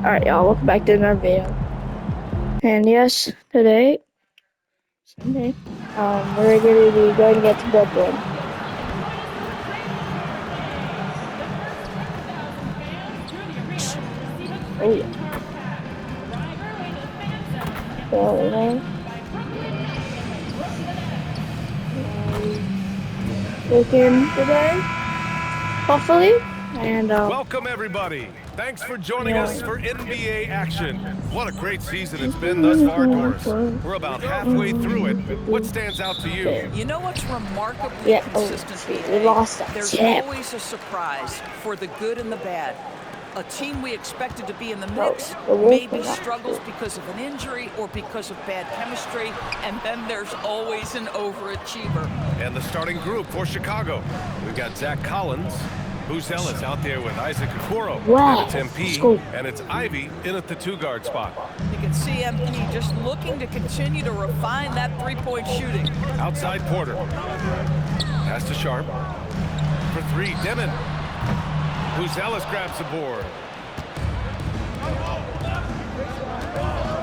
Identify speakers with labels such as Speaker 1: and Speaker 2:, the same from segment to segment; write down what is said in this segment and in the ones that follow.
Speaker 1: Alright, y'all, welcome back to another video. And yes, today, Sunday, we're going to be going against Bloodborne. Oh yeah. So, looking today, hopefully, and
Speaker 2: welcome everybody. Thanks for joining us for NBA action. What a great season it's been thus far, Doris. We're about halfway through it. What stands out to you?
Speaker 3: You know what's remarkably consistent?
Speaker 1: We lost that.
Speaker 3: There's always a surprise for the good and the bad. A team we expected to be in the mix maybe struggles because of an injury or because of bad chemistry, and then there's always an overachiever.
Speaker 2: And the starting group for Chicago. We've got Zach Collins, Buzelis out there with Isaac Okoro, and it's MP, and it's Ivy in at the two-guard spot.
Speaker 3: You can see MP just looking to continue to refine that three-point shooting.
Speaker 2: Outside Porter. Pass to Sharp. For three, Demon. Buzelis grabs the board.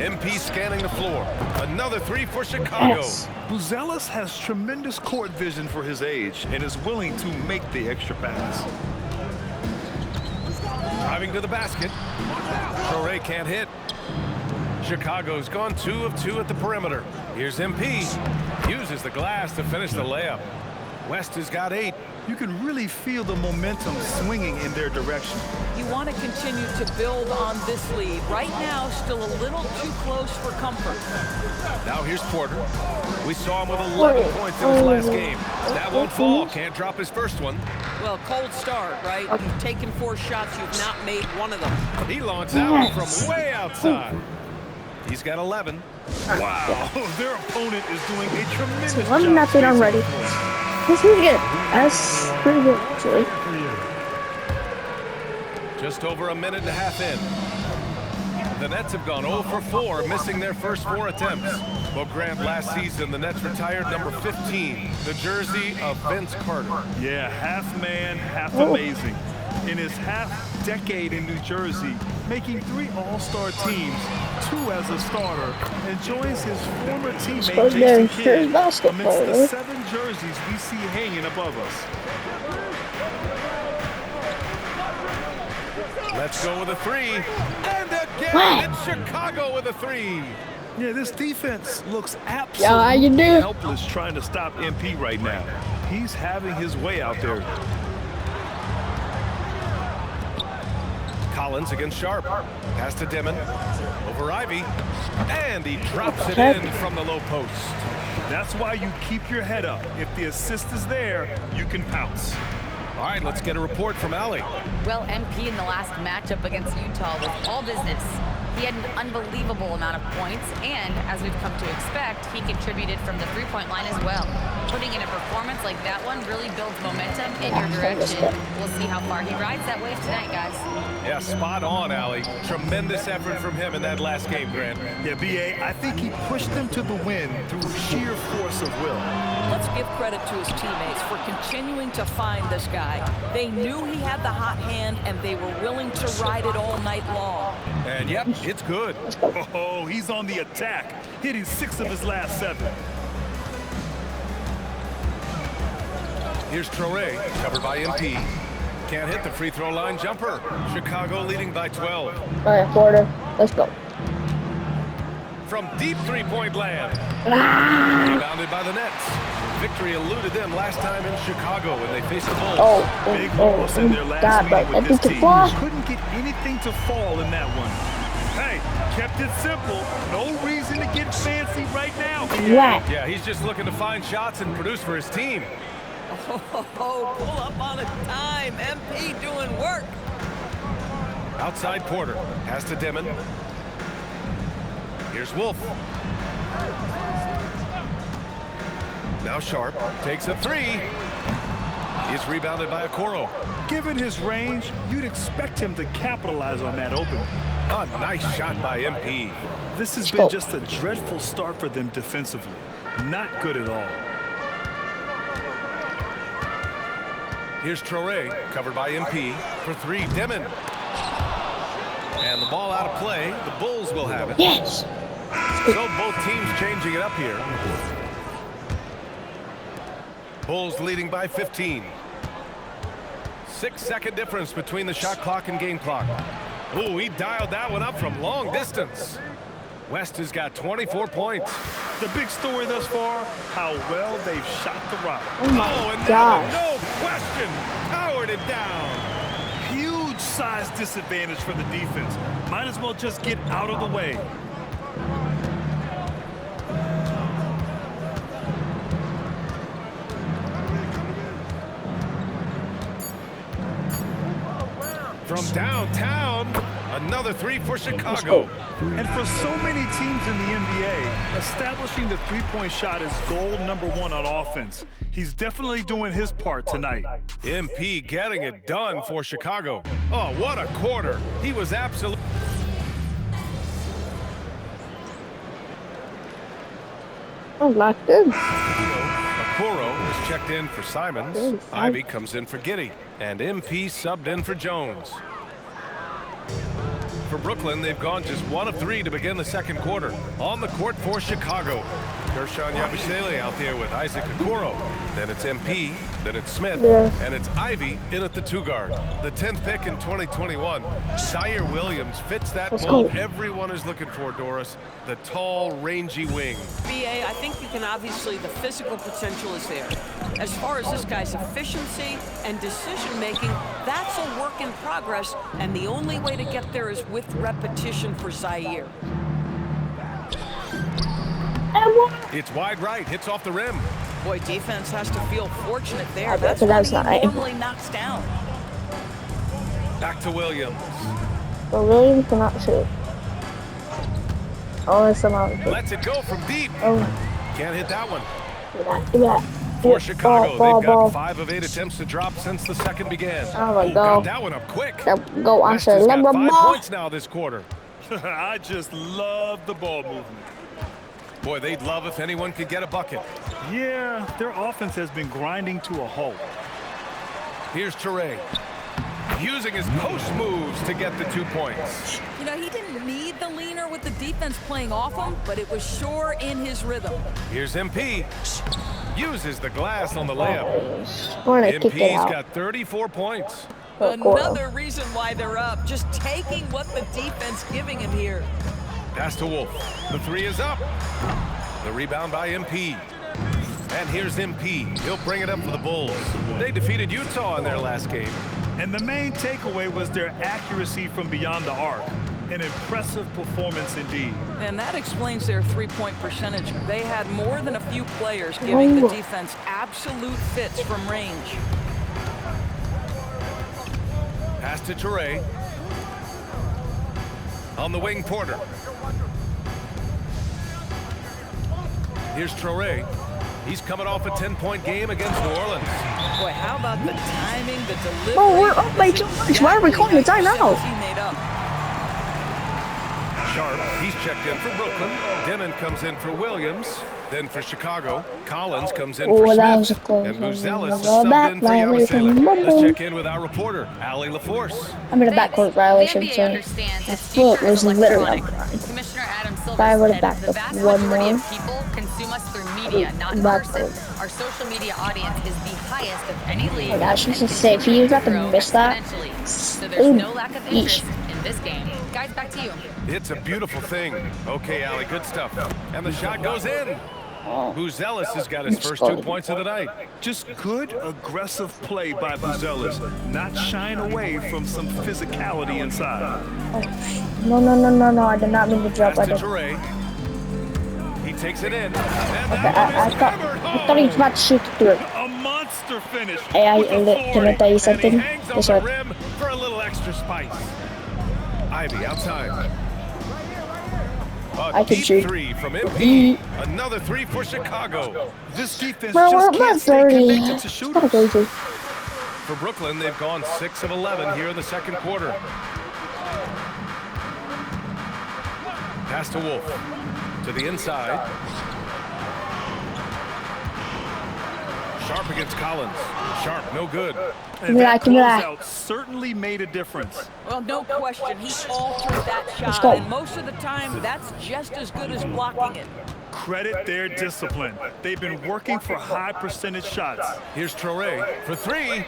Speaker 2: MP scanning the floor. Another three for Chicago.
Speaker 4: Buzelis has tremendous court vision for his age and is willing to make the extra pass.
Speaker 2: Driving to the basket. Torrey can't hit. Chicago's gone 2 of 2 at the perimeter. Here's MP. Uses the glass to finish the layup. West has got 8.
Speaker 4: You can really feel the momentum swinging in their direction.
Speaker 3: You want to continue to build on this lead. Right now, still a little too close for comfort.
Speaker 2: Now here's Porter. We saw him with 11 points in his last game. That won't fall. Can't drop his first one.
Speaker 3: Well, cold start, right? You've taken 4 shots. You've not made one of them.
Speaker 2: He launched that one from way outside. He's got 11.
Speaker 4: Wow, their opponent is doing a tremendous job.
Speaker 1: I'm not that I'm ready. This is good. That's pretty good, actually.
Speaker 2: Just over a minute and a half in. The Nets have gone 0 for 4, missing their first 4 attempts. Well, Grant, last season, the Nets retired number 15, the jersey of Vince Carter.
Speaker 4: Yeah, half man, half amazing. In his half-decade in New Jersey, making 3 All-Star teams, 2 as a starter, and joins his former teammate Jason Kidd amidst the 7 jerseys we see hanging above us.
Speaker 2: Let's go with a 3. And again, it's Chicago with a 3.
Speaker 4: Yeah, this defense looks absolutely helpless trying to stop MP right now. He's having his way out there.
Speaker 2: Collins against Sharp. Pass to Demon. Over Ivy. And he drops it in from the low post.
Speaker 4: That's why you keep your head up. If the assist is there, you can pounce.
Speaker 2: All right, let's get a report from Allie.
Speaker 5: Well, MP in the last matchup against Utah was all business. He had an unbelievable amount of points, and as we've come to expect, he contributed from the three-point line as well. Putting in a performance like that one really builds momentum in your direction. We'll see how far he rides that wave tonight, guys.
Speaker 2: Yeah, spot on, Allie. Tremendous effort from him in that last game, Grant.
Speaker 4: Yeah, B.A., I think he pushed them to the win through sheer force of will.
Speaker 3: Let's give credit to his teammates for continuing to find this guy. They knew he had the hot hand, and they were willing to ride it all night long.
Speaker 2: And yep, it's good.
Speaker 4: Oh, he's on the attack, hitting 6 of his last 7.
Speaker 2: Here's Torrey, covered by MP. Can't hit the free throw line jumper. Chicago leading by 12.
Speaker 1: All right, Porter, let's go.
Speaker 2: From deep three-point land. Rebounded by the Nets. Victory eluded them last time in Chicago when they faced the Bulls.
Speaker 4: Big loss in their last meeting with this team. Couldn't get anything to fall in that one. Hey, kept it simple. No reason to get fancy right now.
Speaker 2: Yeah, he's just looking to find shots and produce for his team.
Speaker 3: Oh, pull up on a dime. MP doing work.
Speaker 2: Outside Porter. Pass to Demon. Here's Wolf. Now Sharp takes a 3. He's rebounded by Okoro.
Speaker 4: Given his range, you'd expect him to capitalize on that opening.
Speaker 2: A nice shot by MP.
Speaker 4: This has been just a dreadful start for them defensively. Not good at all.
Speaker 2: Here's Torrey, covered by MP. For 3, Demon. And the ball out of play. The Bulls will have it.
Speaker 1: Yes.
Speaker 2: So both teams changing it up here. Bulls leading by 15. 6-second difference between the shot clock and game clock. Ooh, he dialed that one up from long distance. West has got 24 points.
Speaker 4: The big story thus far, how well they've shot the rock.
Speaker 1: Oh my
Speaker 2: and
Speaker 1: gosh.
Speaker 2: no question, powered it down.
Speaker 4: Huge size disadvantage for the defense. Might as well just get out of the way.
Speaker 2: From downtown, another three for Chicago.
Speaker 4: And for so many teams in the NBA, establishing the three-point shot is goal #1 on offense. He's definitely doing his part tonight.
Speaker 2: MP getting it done for Chicago. Oh, what a quarter. He was absolutely...
Speaker 1: Oh, locked in.
Speaker 2: Okoro is checked in for Simons.
Speaker 1: Good.
Speaker 2: Ivy comes in for Giddey. And MP subbed in for Jones. For Brooklyn, they've gone just 1 of 3 to begin the second quarter. On the court for Chicago. Gershon Yabusele out there with Isaac Okoro. Then it's MP, then it's Smith, and it's Ivy in at the 2 guard. The 10th pick in 2021. Zaire Williams fits that mold everyone is looking for, Doris. The tall, rangy wing.
Speaker 3: BA, I think you can obviously, the physical potential is there. As far as this guy's efficiency and decision-making, that's a work in progress, and the only way to get there is with repetition for Zaire.
Speaker 2: It's wide right, hits off the rim.
Speaker 3: Boy, defense has to feel fortunate there.
Speaker 1: I
Speaker 3: That's
Speaker 1: bet
Speaker 3: what
Speaker 1: that's
Speaker 3: he
Speaker 1: not right.
Speaker 3: normally knocks down.
Speaker 2: Back to Williams.
Speaker 1: But Williams cannot shoot. Oh, somehow.
Speaker 2: Lets it go from deep.
Speaker 1: Oh,
Speaker 2: Can't hit that one.
Speaker 1: do that.
Speaker 2: For Chicago,
Speaker 1: Ball.
Speaker 2: they've got 5 of 8 attempts to drop since the second began.
Speaker 1: Oh my
Speaker 2: Got
Speaker 1: God.
Speaker 2: that one up quick.
Speaker 1: Go on,
Speaker 2: West
Speaker 1: sir.
Speaker 2: has got
Speaker 1: Number
Speaker 2: 5
Speaker 1: ball.
Speaker 2: points now this quarter.
Speaker 4: I just love the ball movement.
Speaker 2: Boy, they'd love if anyone could get a bucket.
Speaker 4: Yeah, their offense has been grinding to a halt.
Speaker 2: Here's Toure. Using his post moves to get the 2 points.
Speaker 3: You know, he didn't need the leaner with the defense playing off him, but it was sure in his rhythm.
Speaker 2: Here's MP. Uses the glass on the layup.
Speaker 1: We're gonna kick it
Speaker 2: MP's
Speaker 1: out.
Speaker 2: got 34 points.
Speaker 3: Another reason why they're up, just taking what the defense giving him here.
Speaker 2: Pass to Wolf. The 3 is up. The rebound by MP. And here's MP. He'll bring it up for the Bulls. They defeated Utah in their last game.
Speaker 4: And the main takeaway was their accuracy from beyond the arc. An impressive performance indeed.
Speaker 3: And that explains their three-point percentage. They had more than a few players giving the defense absolute fits from range.
Speaker 2: Pass to Toure. On the wing, Porter. Here's Toure. He's coming off a 10-point game against New Orleans.
Speaker 3: Boy, how about the timing, the delivery?
Speaker 1: Oh, we're up by 2 points. Why are we calling the timeout?
Speaker 3: Teammate up.
Speaker 2: Sharp, he's checked in for Brooklyn. Denon comes in for Williams. Then for Chicago, Collins comes in for
Speaker 1: that was a
Speaker 2: Smith.
Speaker 1: close
Speaker 2: And
Speaker 1: one.
Speaker 2: Muzelis is
Speaker 1: Go back,
Speaker 2: subbed in for
Speaker 1: violation.
Speaker 2: Yabusele. Let's check in with our reporter, Ali LaForce.
Speaker 1: I'm in a backcourt violation,
Speaker 5: The NBA
Speaker 1: so
Speaker 5: understands
Speaker 1: my
Speaker 5: its
Speaker 1: foot
Speaker 5: future
Speaker 1: was
Speaker 5: is
Speaker 1: literally
Speaker 5: electronic.
Speaker 1: on the ground.
Speaker 5: Commissioner Adam Silver
Speaker 1: If I would've
Speaker 5: said
Speaker 1: backed
Speaker 5: the
Speaker 1: up
Speaker 5: vast
Speaker 1: one
Speaker 5: majority
Speaker 1: more,
Speaker 5: of people consume us through media, not in
Speaker 1: back
Speaker 5: person.
Speaker 1: up.
Speaker 5: Our social media audience is the highest of any league.
Speaker 1: Oh my gosh, this
Speaker 5: and
Speaker 1: is safe. You
Speaker 5: continues
Speaker 1: got to
Speaker 5: grow
Speaker 1: miss that.
Speaker 5: exponentially. So there's no lack of interest in this game. Guys, back to you.
Speaker 2: It's a beautiful thing. Okay, Ali, good stuff. And the shot goes in. Buzelis has got his first 2 points of the night.
Speaker 4: Just good, aggressive play by Buzelis, not shying away from some physicality inside.
Speaker 1: No, I did not mean to drop.
Speaker 2: Pass
Speaker 1: I
Speaker 2: to
Speaker 1: did.
Speaker 2: Toure. He takes it in. And
Speaker 1: Okay,
Speaker 2: that
Speaker 1: I
Speaker 2: one is
Speaker 1: thought he was about to shoot through it.
Speaker 4: A monster finish.
Speaker 1: Hey,
Speaker 4: with
Speaker 1: can I tell you
Speaker 2: And
Speaker 1: something?
Speaker 2: he hangs on
Speaker 1: Yes,
Speaker 2: the
Speaker 1: sir.
Speaker 2: rim for a little extra spice. Ivy outside. A
Speaker 1: I can
Speaker 2: deep
Speaker 1: shoot.
Speaker 2: 3 from MP. Another 3 for Chicago.
Speaker 4: This defense
Speaker 1: Bro, we're
Speaker 4: just
Speaker 1: about
Speaker 4: can't stay
Speaker 1: 30.
Speaker 4: connected to
Speaker 1: It's gotta
Speaker 4: shooters.
Speaker 1: go to.
Speaker 2: For Brooklyn, they've gone 6 of 11 here in the second quarter. Pass to Wolf. To the inside. Sharp against Collins. Sharp, no good.
Speaker 4: And that closeout certainly made a difference.
Speaker 3: Well, no question. He altered that shot,
Speaker 1: go.
Speaker 3: and most of the time, that's just as good as blocking it.
Speaker 4: Credit their discipline. They've been working for high percentage shots.
Speaker 2: Here's Traore for three.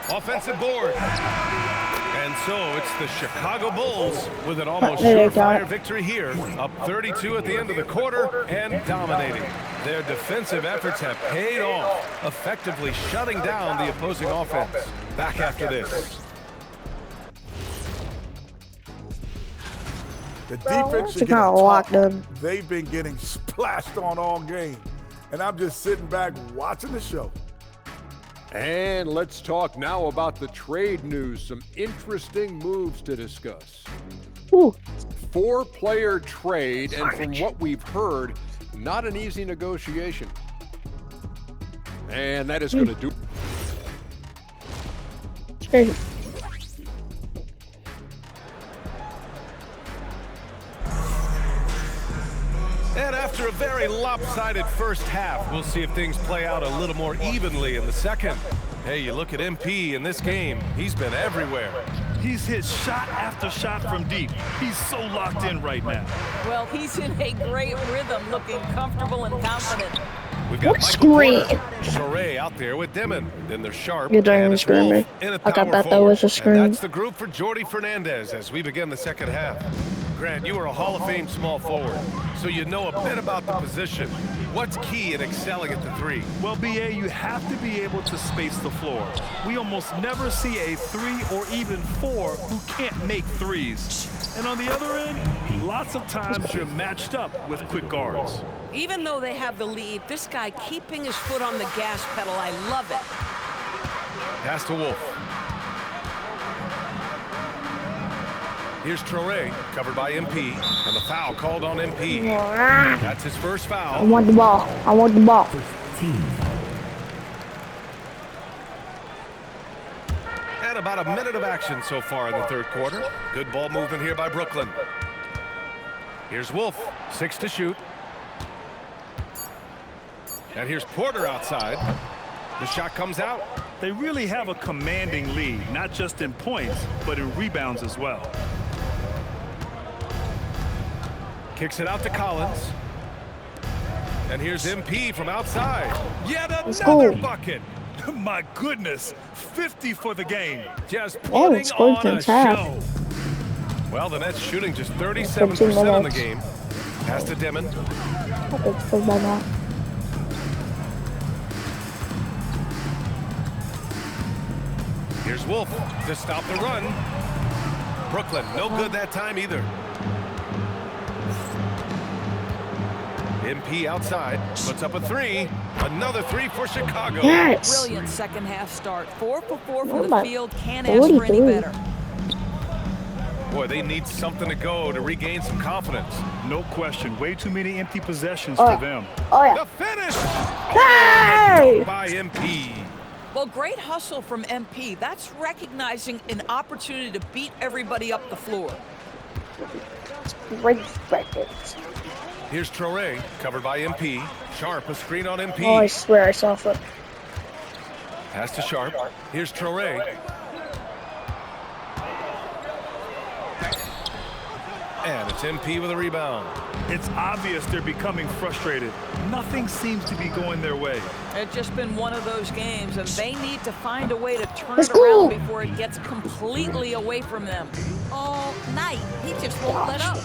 Speaker 2: Offensive board. And so it's the Chicago Bulls with an almost surefire victory here. Up 32 at the end of the quarter and dominating. Their defensive efforts have paid off, effectively shutting down the opposing offense. Back after this.
Speaker 6: The defense is
Speaker 1: kinda locked
Speaker 6: getting
Speaker 1: up.
Speaker 6: tough. They've been getting splashed on all game. And I'm just sitting back watching the show.
Speaker 7: And let's talk now about the trade news. Some interesting moves to discuss.
Speaker 1: Ooh.
Speaker 7: 4-player trade, and from what we've heard, not an easy negotiation. And that is going to do.
Speaker 1: Hey.
Speaker 2: And after a very lopsided first half, we'll see if things play out a little more evenly in the second. Hey, you look at MP in this game, he's been everywhere.
Speaker 4: He's hit shot after shot from deep. He's so locked in right now.
Speaker 3: Well, he's in a great rhythm, looking comfortable and confident.
Speaker 2: We've got
Speaker 1: Screen.
Speaker 2: Traore out there with Demon. Then there's Sharp.
Speaker 1: You're doing
Speaker 2: and
Speaker 1: a
Speaker 2: it's
Speaker 1: screen,
Speaker 2: Wolf
Speaker 1: right?
Speaker 2: in a
Speaker 1: Like I
Speaker 2: power
Speaker 1: bet that
Speaker 2: forward.
Speaker 1: was a screen.
Speaker 2: And that's the group for Jordy Fernandez as we begin the second half. Grant, you were a Hall of Fame small forward, so you know a bit about the position. What's key in excelling at the three?
Speaker 4: Well, BA, you have to be able to space the floor. We almost never see a 3 or even 4 who can't make threes. And on the other end, lots of times you're matched up with quick guards.
Speaker 3: Even though they have the lead, this guy keeping his foot on the gas pedal, I love it.
Speaker 2: Pass to Wolf. Here's Traore, covered by MP, and the foul called on MP. That's his first
Speaker 1: I
Speaker 2: foul.
Speaker 1: want the ball. I want the ball.
Speaker 2: And about a minute of action so far in the third quarter. Good ball movement here by Brooklyn. Here's Wolf, 6 to shoot. And here's Porter outside. The shot comes out.
Speaker 4: They really have a commanding lead, not just in points, but in rebounds as well.
Speaker 2: Kicks it out to Collins. And here's MP from outside. Yet another bucket.
Speaker 4: My goodness, 50 for the game.
Speaker 2: Just
Speaker 1: Oh,
Speaker 2: putting
Speaker 1: it's scored
Speaker 2: on a
Speaker 1: since half.
Speaker 2: show. Well, the Nets shooting just 37% in the game. Pass to Demon.
Speaker 1: It's so bad now.
Speaker 2: Here's Wolf to stop the run. Brooklyn, no good that time either. MP outside, puts up a three. Another three for Chicago.
Speaker 1: Yes.
Speaker 3: Brilliant second half start. 4 for 4
Speaker 1: Oh
Speaker 3: from the
Speaker 1: my
Speaker 3: field. Can't ask for any
Speaker 1: 43.
Speaker 3: better.
Speaker 2: Boy, they need something to go to regain some confidence.
Speaker 4: No question, way too many empty possessions
Speaker 1: Oh,
Speaker 4: for them.
Speaker 1: Oh, yeah.
Speaker 2: The finish!
Speaker 1: Hey!
Speaker 2: By MP.
Speaker 3: Well, great hustle from MP. That's recognizing an opportunity to beat everybody up the floor.
Speaker 1: Great records.
Speaker 2: Here's Traore, covered by MP. Sharp, a screen on MP.
Speaker 1: Oh, I swear I saw a foot.
Speaker 2: Pass to Sharp. Here's Traore. And it's MP with a rebound.
Speaker 4: It's obvious they're becoming frustrated. Nothing seems to be going their way.
Speaker 3: It's just been one of those games, and they need to find a way to turn
Speaker 1: Let's
Speaker 3: it around
Speaker 1: go.
Speaker 3: before it gets completely away from them. All night, he just won't let up.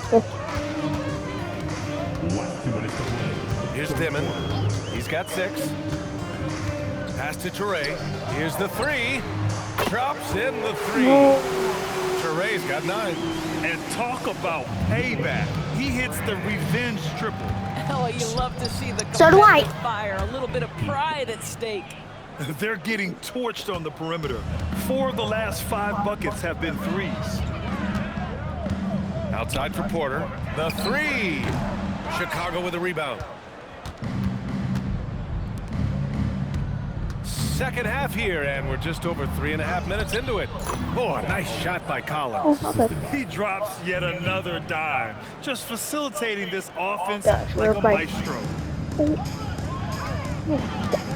Speaker 2: Here's Demon. He's got 6. Pass to Traore. Here's the 3. Drops in the 3. Traore's got 9.
Speaker 4: And talk about payback. He hits the revenge triple.
Speaker 3: Oh, you love to see the
Speaker 1: So do I.
Speaker 3: competitive fire, a little bit of pride at stake.
Speaker 4: They're getting torched on the perimeter. 4 of the last 5 buckets have been threes.
Speaker 2: Outside for Porter. The 3. Chicago with a rebound. Second half here, and we're just over 3.5 minutes into it. Oh, a nice shot by Collins.
Speaker 4: He drops yet another dime, just facilitating this offense
Speaker 1: Gosh,
Speaker 4: like
Speaker 1: we're
Speaker 4: a
Speaker 1: right.
Speaker 4: maestro.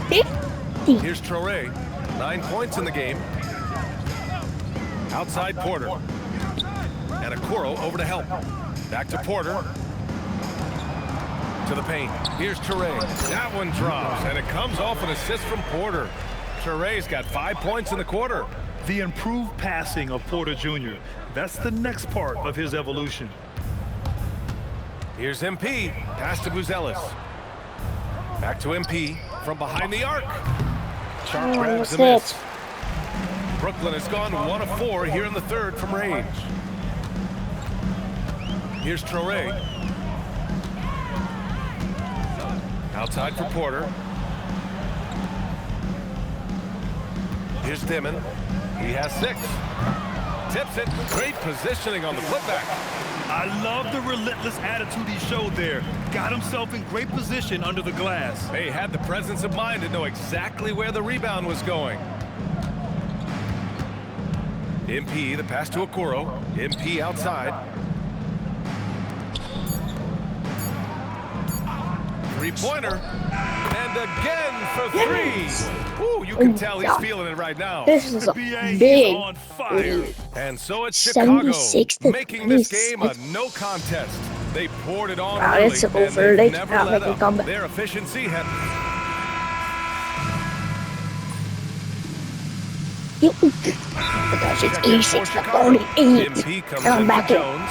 Speaker 1: 50.
Speaker 2: Here's Traore. 9 points in the game. Outside Porter. And Okoro over to help. Back to Porter. To the paint. Here's Traore. That one drops, and it comes off an assist from Porter. Traore's got 5 points in the quarter.
Speaker 4: The improved passing of Porter Jr. That's the next part of his evolution.
Speaker 2: Here's MP. Pass to Buzelis. Back to MP from behind the arc. Sharp grabs the miss. Brooklyn has gone 1 of 4 here in the third from range. Here's Traore. Outside for Porter. Here's Dimon. He has 6. Tips it. Great positioning on the putback.
Speaker 4: I love the relentless attitude he showed there. Got himself in great position under the glass.
Speaker 2: They had the presence of mind to know exactly where the rebound was going. MP, the pass to Okoro. MP outside. 3-pointer. And again for 3. Ooh, you can tell he's feeling it right now.
Speaker 1: This is a
Speaker 4: BA
Speaker 1: big
Speaker 4: on fire.
Speaker 2: And so it's Chicago
Speaker 1: 76 to
Speaker 2: making this
Speaker 1: 26.
Speaker 2: game a no contest. They poured it on
Speaker 1: Wow,
Speaker 2: early,
Speaker 1: it's
Speaker 2: and
Speaker 1: over.
Speaker 2: they've
Speaker 1: They
Speaker 2: never
Speaker 1: cannot
Speaker 2: let
Speaker 1: make a
Speaker 2: up.
Speaker 1: comeback.
Speaker 2: Their efficiency had...
Speaker 1: Oh gosh, it's 86 to 48.
Speaker 2: MP comes
Speaker 1: Come
Speaker 2: in
Speaker 1: back
Speaker 2: for
Speaker 1: in.
Speaker 2: Jones.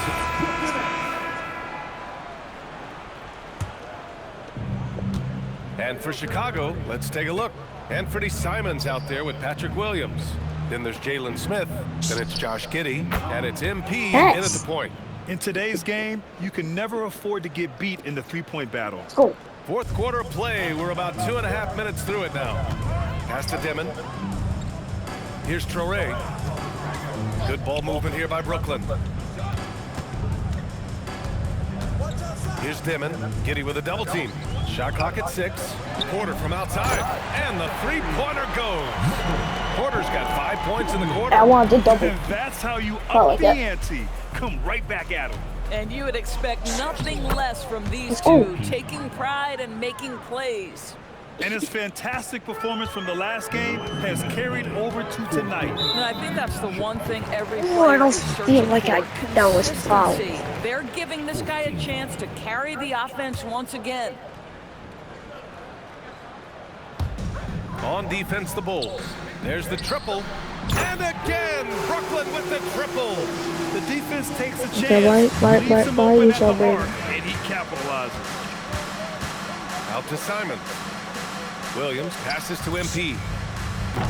Speaker 2: And for Chicago, let's take a look. Anthony Simons out there with Patrick Williams. Then there's Jalen Smith. Then it's Josh Giddey. And it's MP in at the point.
Speaker 4: In today's game, you can never afford to get beat in the three-point battle.
Speaker 1: Go.
Speaker 2: Fourth quarter of play. We're about 2.5 minutes through it now. Pass to Dimon. Here's Traore. Good ball movement here by Brooklyn. Here's Dimon. Giddey with a double team. Shot clock at 6. Porter from outside. And the three-pointer goes. Porter's got 5 points in the quarter.
Speaker 1: I want to double.
Speaker 4: And that's how you
Speaker 1: Oh,
Speaker 4: up the
Speaker 1: yeah.
Speaker 4: ante. Come right back at him.
Speaker 3: And you would expect nothing less from these
Speaker 1: Oh.
Speaker 3: two, taking pride and making plays.
Speaker 4: And his fantastic performance from the last game has carried over to tonight.
Speaker 3: And I think that's the one thing every
Speaker 1: Oh, I
Speaker 3: player
Speaker 1: don't
Speaker 3: is searching
Speaker 1: feel like
Speaker 3: for.
Speaker 1: that was foul.
Speaker 3: Consistency. They're giving this guy a chance to carry the offense once again.
Speaker 2: On defense, the Bulls. There's the triple. And again, Brooklyn with the triple.
Speaker 4: The defense takes a chance.
Speaker 1: Okay, why
Speaker 4: leaves him
Speaker 1: each
Speaker 4: open at the
Speaker 1: other?
Speaker 4: mark, and he capitalizes.
Speaker 2: Out to Simons. Williams passes to MP.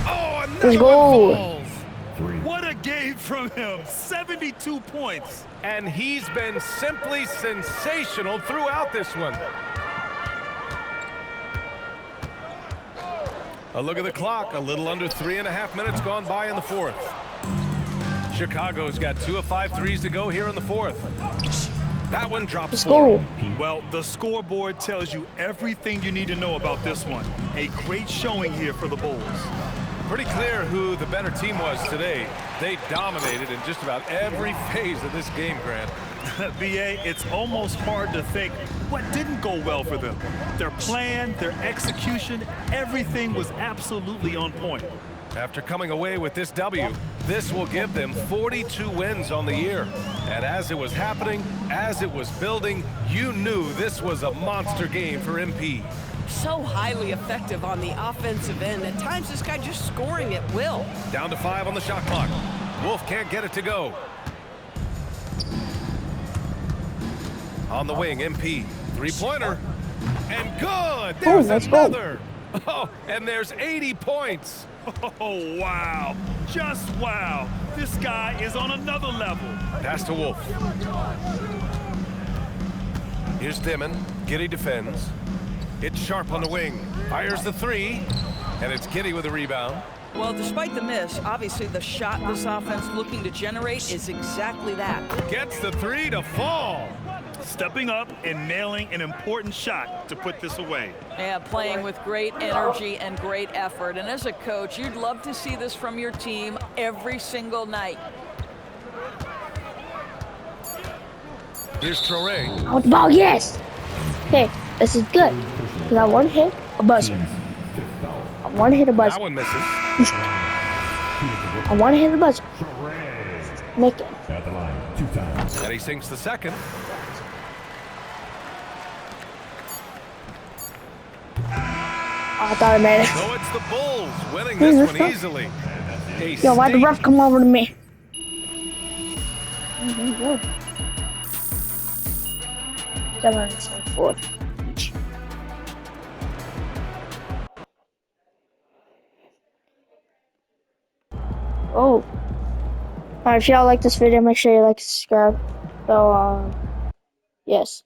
Speaker 2: Oh,
Speaker 1: Let's
Speaker 2: another
Speaker 1: go.
Speaker 2: one falls.
Speaker 4: What a game from him. 72 points.
Speaker 2: And he's been simply sensational throughout this one. A look at the clock. A little under 3.5 minutes gone by in the fourth. Chicago's got 2 of 5 threes to go here in the fourth. That one drops
Speaker 1: Let's
Speaker 2: 4.
Speaker 1: go.
Speaker 4: Well, the scoreboard tells you everything you need to know about this one. A great showing here for the Bulls.
Speaker 2: Pretty clear who the better team was today. They dominated in just about every phase of this game, Grant.
Speaker 4: BA, it's almost hard to think what didn't go well for them. Their plan, their execution, everything was absolutely on point.
Speaker 2: After coming away with this W, this will give them 42 wins on the year. And as it was happening, as it was building, you knew this was a monster game for MP.
Speaker 8: So highly effective on the offensive end. At times, this guy just scoring at will.
Speaker 2: Down to 5 on the shot clock. Wolf can't get it to go. On the wing, MP. Three-pointer. And good! There's
Speaker 1: let's go.
Speaker 2: another! Oh, and there's 80 points.
Speaker 4: Oh, wow. Just wow. This guy is on another level.
Speaker 2: Pass to Wolf. Here's Dimon. Giddey defends. It's Sharp on the wing. Fires the 3. And it's Giddey with a rebound.
Speaker 3: Well, despite the miss, obviously the shot this offense looking to generate is exactly that.
Speaker 2: Gets the 3 to fall.
Speaker 4: Stepping up and nailing an important shot to put this away.
Speaker 3: Yeah, playing with great energy and great effort. And as a coach, you'd love to see this from your team every single night.
Speaker 2: Here's Traore.
Speaker 1: Out the ball, yes. Okay, this is good. We got one hit, a buzzer. want to hit a buzzer.
Speaker 2: That one misses.
Speaker 1: I want to hit the buzzer. Make it.
Speaker 9: At the line, 2 times.
Speaker 2: And he sinks the second.
Speaker 1: I thought I made it.
Speaker 2: So it's the Bulls winning
Speaker 1: Hey,
Speaker 2: this
Speaker 1: let's
Speaker 2: one
Speaker 1: go.
Speaker 2: easily. A
Speaker 1: Yo, why'd the
Speaker 2: state-
Speaker 1: ref come over to me? Go. 774. Oh. Alright, if y'all like this video, make sure you like and subscribe. So, yes.